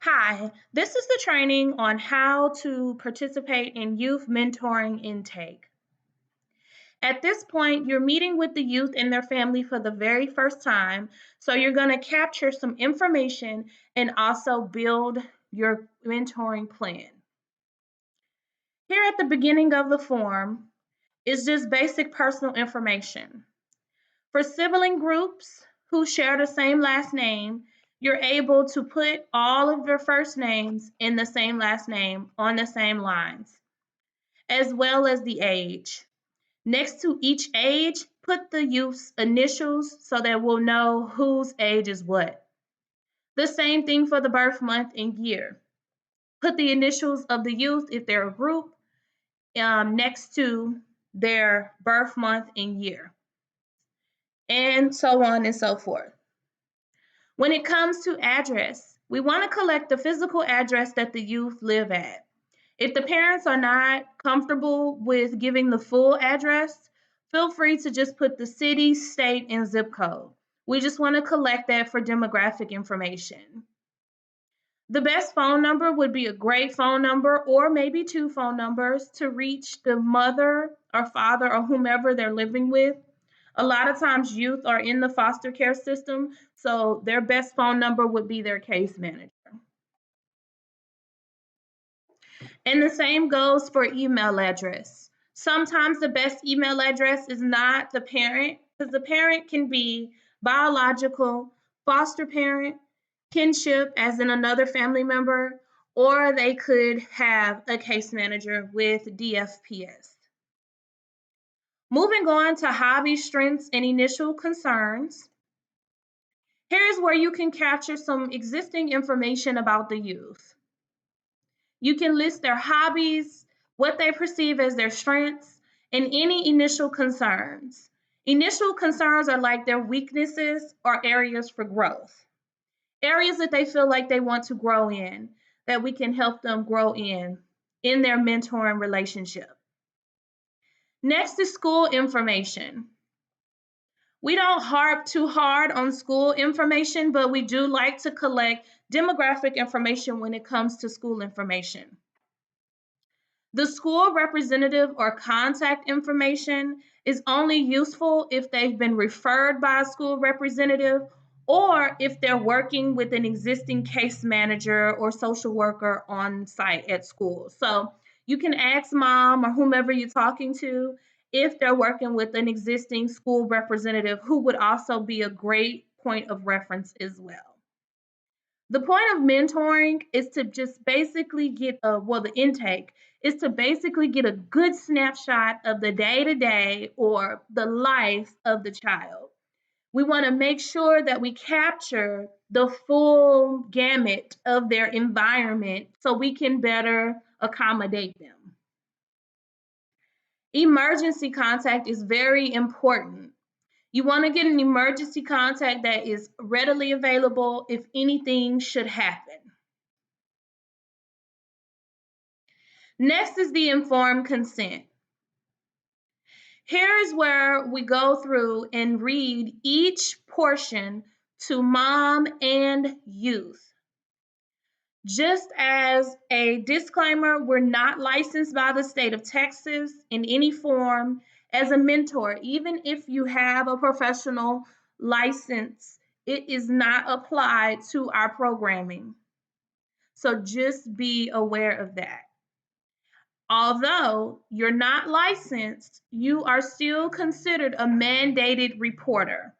Hi, this is the training on how to participate in youth mentoring intake. At this point, you're meeting with the youth and their family for the very first time, so you're going to capture some information and also build your mentoring plan. Here at the beginning of the form is just basic personal information. For sibling groups who share the same last name, you're able to put all of their first names in the same last name on the same lines, as well as the age. Next to each age, put the youth's initials so that we'll know whose age is what. The same thing for the birth month and year. Put the initials of the youth, if they're a group, next to their birth month and year, and so on and so forth. When it comes to address, we want to collect the physical address that the youth live at. If the parents are not comfortable with giving the full address, feel free to just put the city, state, and zip code. We just want to collect that for demographic information. The best phone number would be a great phone number or maybe two phone numbers to reach the mother or father or whomever they're living with. A lot of times youth are in the foster care system, so their best phone number would be their case manager. And the same goes for email address. Sometimes the best email address is not the parent, because the parent can be biological, foster parent, kinship, as in another family member, or they could have a case manager with DFPS. Moving on to hobbies, strengths, and initial concerns. Here's where you can capture some existing information about the youth. You can list their hobbies, what they perceive as their strengths, and any initial concerns. Initial concerns are like their weaknesses or areas for growth, areas that they feel like they want to grow in, that we can help them grow in their mentoring relationship. Next is school information. We don't harp too hard on school information, but we do like to collect demographic information when it comes to school information. The school representative or contact information is only useful if they've been referred by a school representative or if they're working with an existing case manager or social worker on site at school. So you can ask mom or whomever you're talking to if they're working with an existing school representative who would also be a great point of reference as well. The point of mentoring is to just basically get the intake is to basically get a good snapshot of the day to day or the life of the child. We want to make sure that we capture the full gamut of their environment so we can better accommodate them. Emergency contact is very important. You want to get an emergency contact that is readily available if anything should happen. Next is the informed consent. Here is where we go through and read each portion to mom and youth. Just as a disclaimer, we're not licensed by the state of Texas in any form as a mentor. Even if you have a professional license, it is not applied to our programming. So just be aware of that. Although you're not licensed, you are still considered a mandated reporter,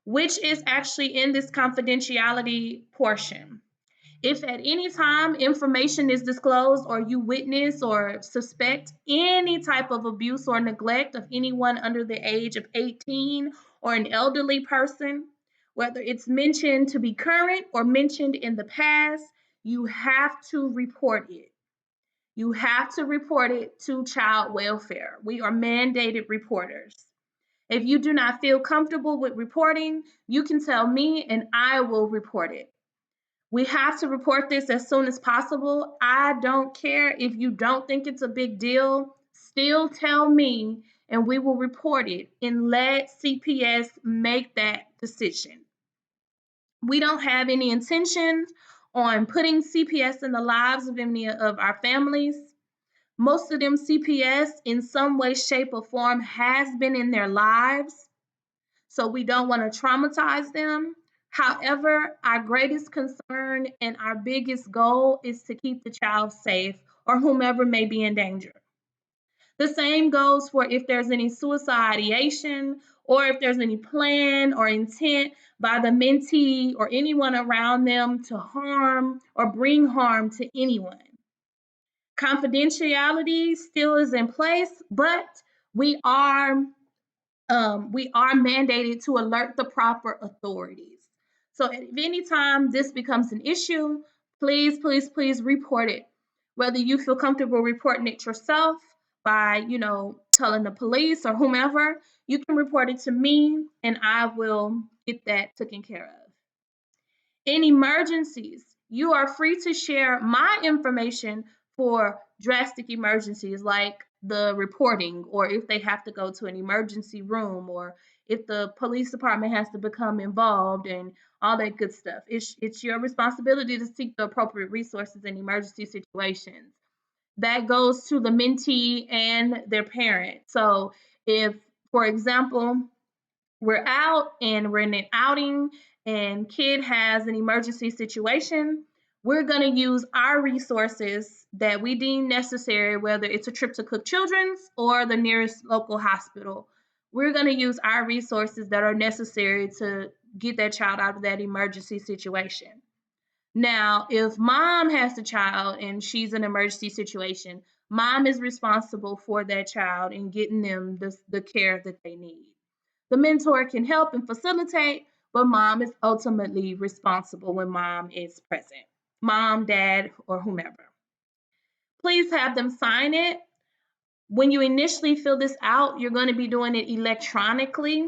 which is actually in this confidentiality portion. If at any time information is disclosed or you witness or suspect any type of abuse or neglect of anyone under the age of 18 or an elderly person, whether it's mentioned to be current or mentioned in the past, you have to report it. You have to report it to child welfare. We are mandated reporters. If you do not feel comfortable with reporting, you can tell me and I will report it. We have to report this as soon as possible. I don't care if you don't think it's a big deal, still tell me and we will report it and let CPS make that decision. We don't have any intentions on putting CPS in the lives of many of our families. Most of them, CPS in some way, shape, or form has been in their lives, so we don't want to traumatize them. However, our greatest concern and our biggest goal is to keep the child safe or whomever may be in danger. The same goes for if there's any suicide ideation or if there's any plan or intent by the mentee or anyone around them to harm or bring harm to anyone. Confidentiality still is in place, but we are mandated to alert the proper authorities. So if any time this becomes an issue, please, please, please report it. Whether you feel comfortable reporting it yourself by, telling the police or whomever, you can report it to me and I will get that taken care of. In emergencies, you are free to share my information for drastic emergencies like the reporting, or if they have to go to an emergency room, or if the police department has to become involved and all that good stuff. It's your responsibility to seek the appropriate resources in emergency situations. That goes to the mentee and their parent. So if, for example, we're out and we're in an outing and kid has an emergency situation, we're going to use our resources that we deem necessary, whether it's a trip to Cook Children's or the nearest local hospital. We're going to use our resources that are necessary to get that child out of that emergency situation. Now, if mom has the child and she's in an emergency situation, mom is responsible for that child and getting them the care that they need. The mentor can help and facilitate, but mom is ultimately responsible when mom is present. Mom, dad, or whomever. Please have them sign it. When you initially fill this out, you're going to be doing it electronically.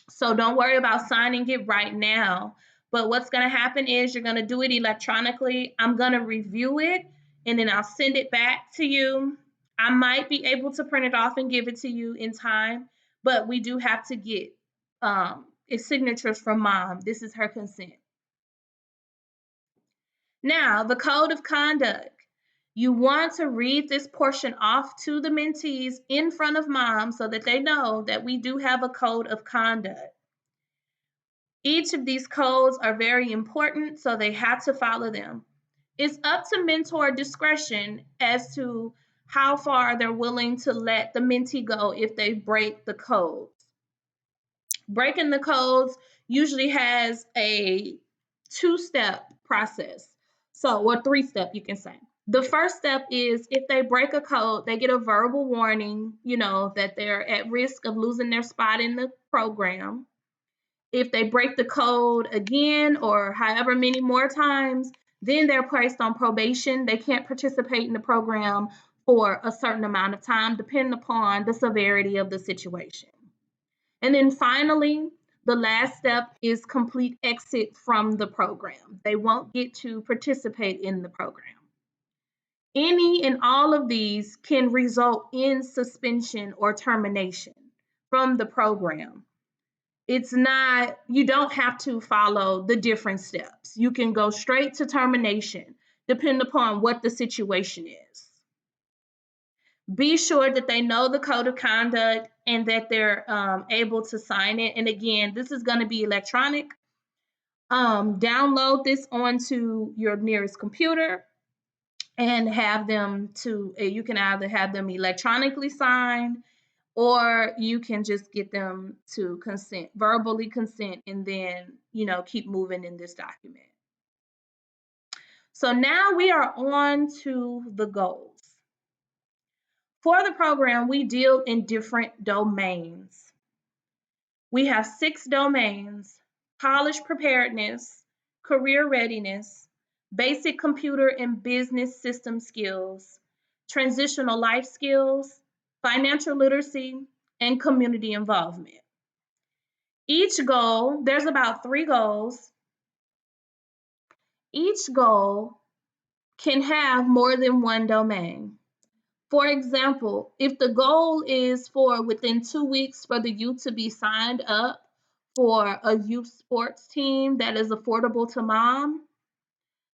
So don't worry about signing it right now. But what's going to happen is you're going to do it electronically. I'm going to review it and then I'll send it back to you. I might be able to print it off and give it to you in time, but we do have to get signatures from mom. This is her consent. Now, the code of conduct. You want to read this portion off to the mentees in front of mom so that they know that we do have a code of conduct. Each of these codes are very important, so they have to follow them. It's up to mentor discretion as to how far they're willing to let the mentee go if they break the codes. Breaking the codes usually has a two-step process. Or three-step, you can say. The first step is if they break a code, they get a verbal warning, that they're at risk of losing their spot in the program. If they break the code again or however many more times, then they're placed on probation. They can't participate in the program for a certain amount of time, depending upon the severity of the situation. And then finally, the last step is complete exit from the program. They won't get to participate in the program. Any and all of these can result in suspension or termination from the program. You don't have to follow the different steps. You can go straight to termination, depending upon what the situation is. Be sure that they know the code of conduct and that they're able to sign it. And again, this is going to be electronic. Download this onto your nearest computer and have them you can either have them electronically sign, or you can just get them to verbally consent, and then, keep moving in this document. So now we are on to the goals. For the program, we deal in different domains. We have 6 domains: college preparedness, career readiness, basic computer and business system skills, transitional life skills, financial literacy, and community involvement. Each goal, there's about 3 goals. Each goal can have more than one domain. For example, if the goal is for within 2 weeks for the youth to be signed up for a youth sports team that is affordable to mom,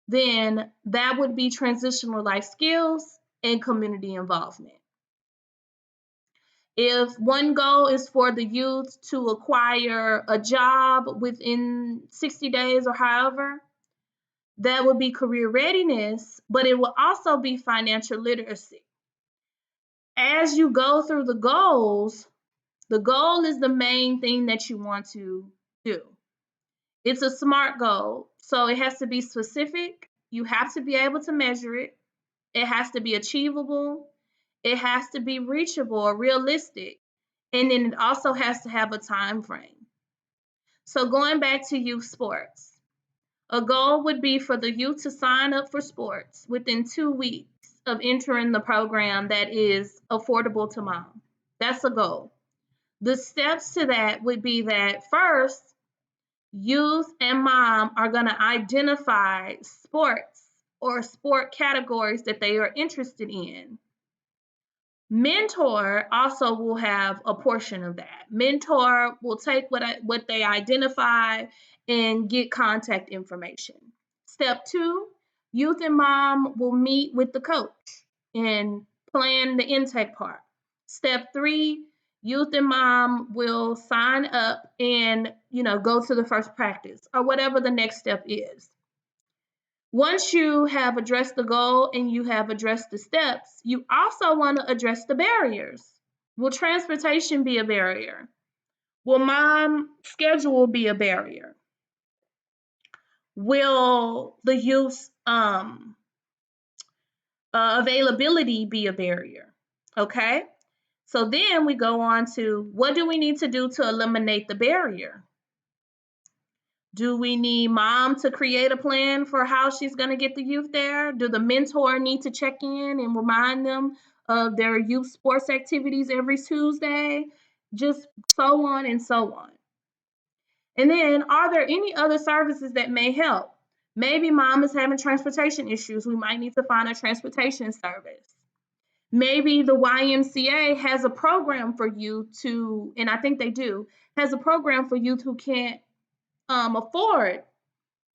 then that would be transitional life skills and community involvement. If one goal is for the youth to acquire a job within 60 days or however, that would be career readiness, but it will also be financial literacy. As you go through the goals, the goal is the main thing that you want to do. It's a SMART goal, so it has to be specific. You have to be able to measure it. It has to be achievable. It has to be reachable or realistic. And then it also has to have a time frame. So going back to youth sports, a goal would be for the youth to sign up for sports within 2 weeks of entering the program that is affordable to mom. That's a goal. The steps to that would be that first, youth and mom are going to identify sports or sport categories that they are interested in. Mentor also will have a portion of that. Mentor will take what they identify and get contact information. Step 2, youth and mom will meet with the coach and plan the intake part. Step 3, youth and mom will sign up and, go to the first practice or whatever the next step is. Once you have addressed the goal and you have addressed the steps, you also want to address the barriers. Will transportation be a barrier? Will mom schedule be a barrier? Will the youth availability be a barrier? Okay, so then we go on to what do we need to do to eliminate the barrier? Do we need mom to create a plan for how she's going to get the youth there? Do the mentor need to check in and remind them of their youth sports activities every Tuesday? Just so on and so on. And then, are there any other services that may help? Maybe mom is having transportation issues. We might need to find a transportation service. Maybe the YMCA has a program for youth to, and I think they do, has a program for youth who can't afford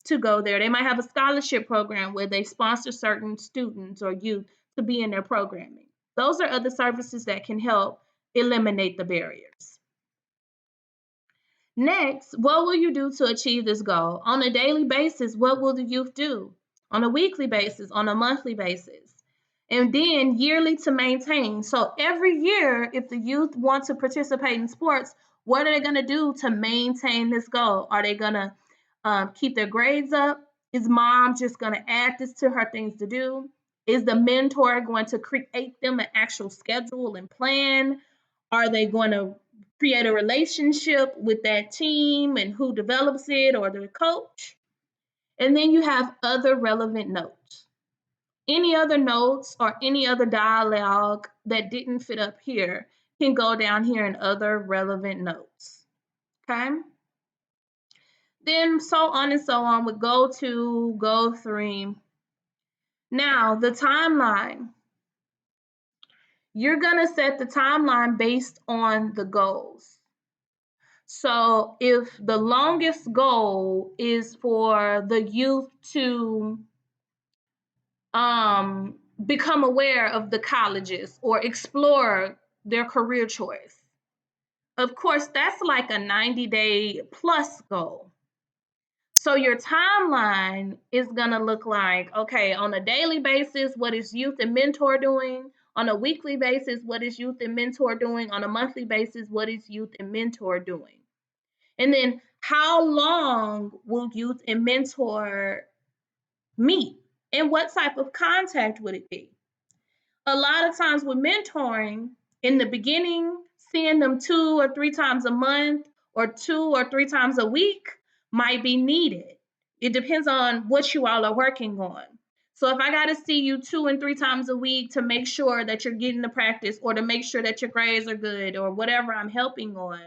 to go there. They might have a scholarship program where they sponsor certain students or youth to be in their programming. Those are other services that can help eliminate the barriers. Next, what will you do to achieve this goal? On a daily basis, what will the youth do? On a weekly basis, on a monthly basis? And then yearly to maintain. So every year, if the youth want to participate in sports, what are they going to do to maintain this goal? Are they going to keep their grades up? Is mom just going to add this to her things to do? Is the mentor going to create them an actual schedule and plan? Are they going to create a relationship with that team and who develops it or the coach? And then you have other relevant notes. Any other notes or any other dialogue that didn't fit up here can go down here in other relevant notes. Okay? Then so on and so on with goal 2, goal 3. Now, the timeline. You're going to set the timeline based on the goals. So if the longest goal is for the youth to become aware of the colleges or explore their career choice, of course, that's like a 90-day plus goal. So your timeline is going to look like, okay, on a daily basis, what is youth and mentor doing? On a weekly basis, what is youth and mentor doing? On a monthly basis, what is youth and mentor doing? And then how long will youth and mentor meet? And what type of contact would it be? A lot of times with mentoring, in the beginning, seeing them 2 or 3 times a month or 2 or 3 times a week might be needed. It depends on what you all are working on. So if I got to see you 2 and 3 times a week to make sure that you're getting the practice or to make sure that your grades are good or whatever I'm helping on,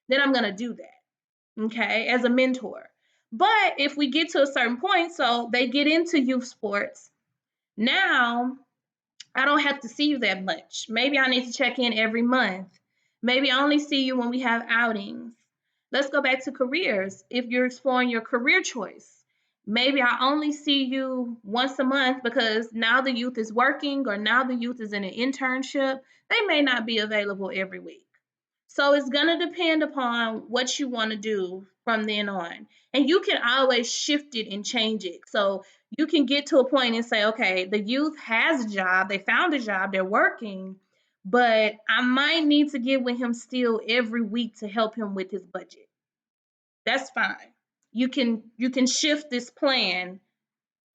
then I'm going to do that, okay, as a mentor. But if we get to a certain point, so they get into youth sports, now I don't have to see you that much. Maybe I need to check in every month. Maybe I only see you when we have outings. Let's go back to careers. If you're exploring your career choice, Maybe I only see you once a month because now the youth is working or now the youth is in an internship. They may not be available every week. So it's going to depend upon what you want to do from then on. And you can always shift it and change it. So you can get to a point and say, okay, the youth has a job, they found a job, they're working, but I might need to get with him still every week to help him with his budget. That's fine. You can shift this plan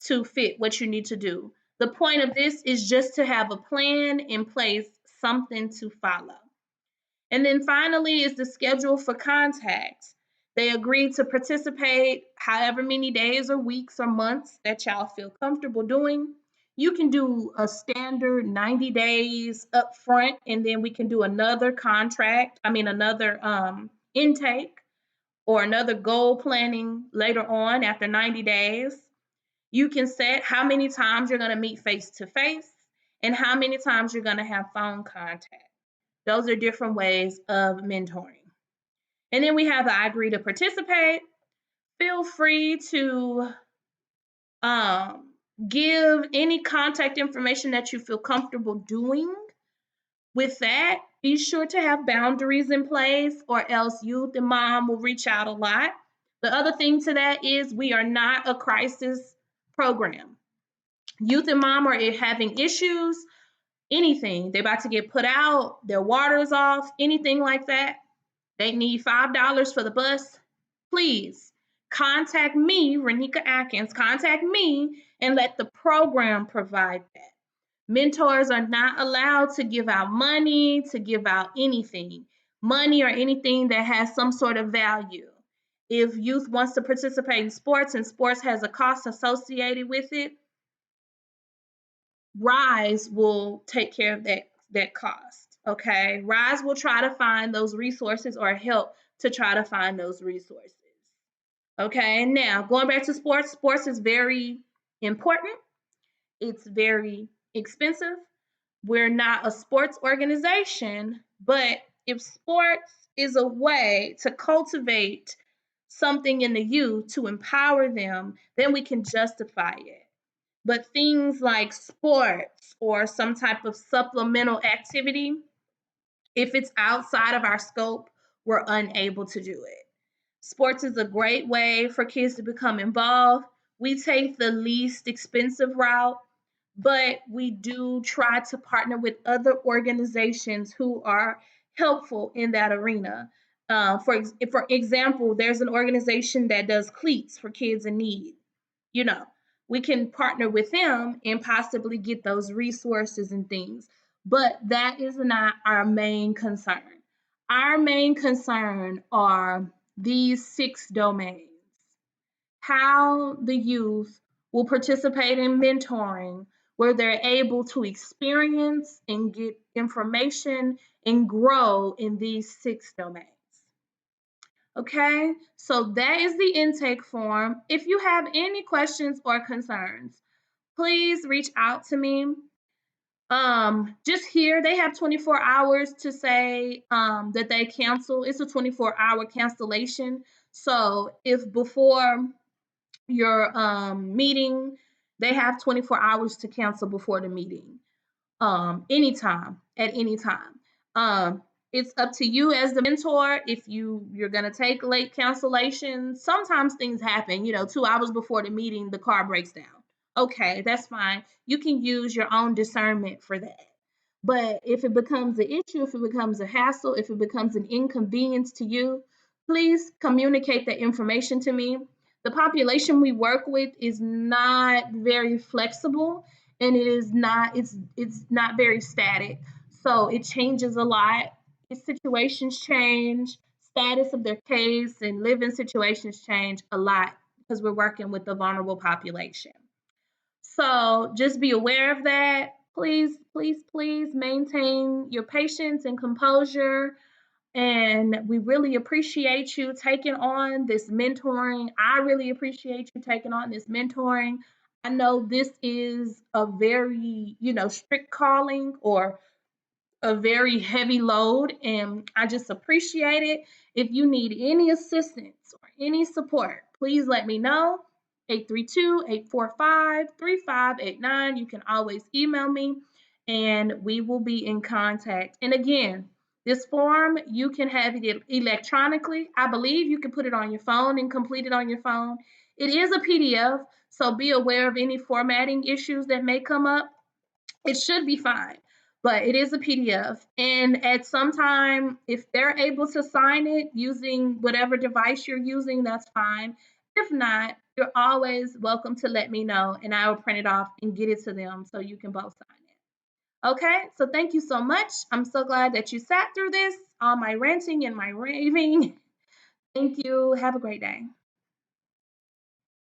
to fit what you need to do. The point of this is just to have a plan in place, something to follow. And then finally is the schedule for contact. They agreed to participate however many days or weeks or months that y'all feel comfortable doing. You can do a standard 90 days up front, and then we can do another another intake or another goal planning later on after 90 days. You can set how many times you're going to meet face to face and how many times you're going to have phone contact. Those are different ways of mentoring. And then we have the I agree to participate. Feel free to give any contact information that you feel comfortable doing. With that, be sure to have boundaries in place, or else youth and mom will reach out a lot. The other thing to that is we are not a crisis program. Youth and mom are having issues, anything. They're about to get put out, their water's off, anything like that. They need $5 for the bus. Please contact me, Renika Atkins. Contact me and let the program provide that. Mentors are not allowed to give out money, to give out anything, money or anything that has some sort of value. If youth wants to participate in sports and sports has a cost associated with it, Rise will take care of that cost. Okay, Rise will try to find those resources or help to try to find those resources. Okay, now going back to sports, sports is very important. It's very expensive. We're not a sports organization, but if sports is a way to cultivate something in the youth to empower them, then we can justify it. But things like sports or some type of supplemental activity, if it's outside of our scope, we're unable to do it. Sports is a great way for kids to become involved. We take the least expensive route, but we do try to partner with other organizations who are helpful in that arena. For example, there's an organization that does cleats for kids in need. You know, we can partner with them and possibly get those resources and things. But that is not our main concern. Our main concern are these 6 domains: how the youth will participate in mentoring, where they're able to experience and get information and grow in these 6 domains. Okay, so that is the intake form. If you have any questions or concerns, please reach out to me. Just here, they have 24 hours to say that they cancel. It's a 24-hour cancellation. So if before your meeting, they have 24 hours to cancel before the meeting. Anytime, at any time. It's up to you as the mentor if you're gonna take late cancellation. Sometimes things happen, 2 hours before the meeting, the car breaks down. Okay, that's fine. You can use your own discernment for that. But if it becomes an issue, if it becomes a hassle, if it becomes an inconvenience to you, please communicate that information to me. The population we work with is not very flexible, and it's not very static. So it changes a lot. Its situations change, status of their case and living situations change a lot because we're working with the vulnerable population. So just be aware of that. Please, please, please maintain your patience and composure. And we really appreciate you taking on this mentoring. I really appreciate you taking on this mentoring. I know this is a very, strict calling or a very heavy load, and I just appreciate it. If you need any assistance or any support, please let me know. 832-845-3589. You can always email me and we will be in contact. And again, this form, you can have it electronically. I believe you can put it on your phone and complete it on your phone. It is a PDF, so be aware of any formatting issues that may come up. It should be fine, but it is a PDF. And at some time, if they're able to sign it using whatever device you're using, that's fine. If not, you're always welcome to let me know and I will print it off and get it to them so you can both sign it. Okay, so thank you so much. I'm so glad that you sat through this, all my ranting and my raving. Thank you. Have a great day.